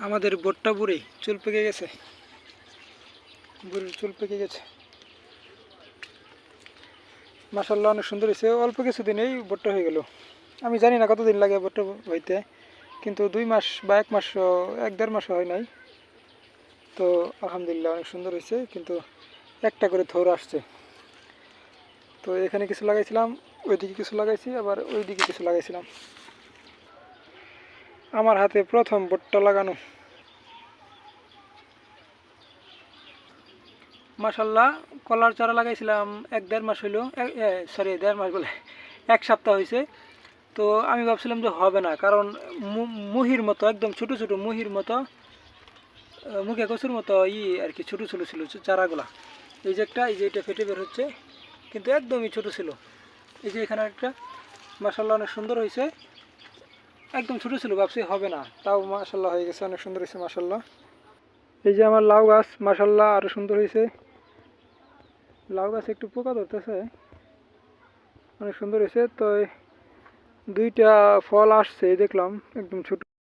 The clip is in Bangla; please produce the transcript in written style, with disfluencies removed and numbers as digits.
আমাদের বোটটা বুড়ি চুল পেকে গেছে, বুড়ির চুল পেকে গেছে। মাশাআল্লাহ অনেক সুন্দর হয়েছে, অল্প কিছুদিনেই বোটটা হয়ে গেল। আমি জানি না কতদিন লাগে বোটটা হইতে, কিন্তু 2 মাস বা 1 মাস, 1-1.5 মাস হয় নাই। তো আলহামদুলিল্লাহ অনেক সুন্দর হয়েছে, কিন্তু একটা করে থোর আসছে। তো এখানে কিছু লাগাইছিলাম, ওইদিকে কিছু লাগাইছি, আবার ওইদিকে কিছু লাগাইছিলাম। আমার হাতে প্রথম বোটটা লাগানো। মাশাল্লাহ কলার চারা লাগাইছিলাম 1-1.5 মাস হইলো, সরি 1.5 মাস বলে 1 সপ্তাহ হয়েছে। তো আমি ভাবছিলাম যে হবে না, কারণ মুহির মতো একদম ছোট ছোট মুহির মতো, মুখে কচুর মতো আর কি ছোট ছোট ছিল চারাগুলা। এই যে একটা, এই যে এটা ফেটে বের হচ্ছে, কিন্তু একদমই ছোট ছিল। এই যে এখানে একটা, মাশাল্লাহ অনেক সুন্দর হয়েছে। একদম ছোট ছিল, ভাবছি হবে না, তাও মাশাল্লাহ হয়ে গেছে, অনেক সুন্দর হয়েছে মাশাল্লাহ। এই যে আমার লাউ গাছ, মাশাল্লাহ আরো সুন্দর হয়েছে। লাউ গাছে একটু পোকা ধরতেছে, অনেক সুন্দর হয়েছে। তো 2টা ফল আসছে দেখলাম, একদম ছোট।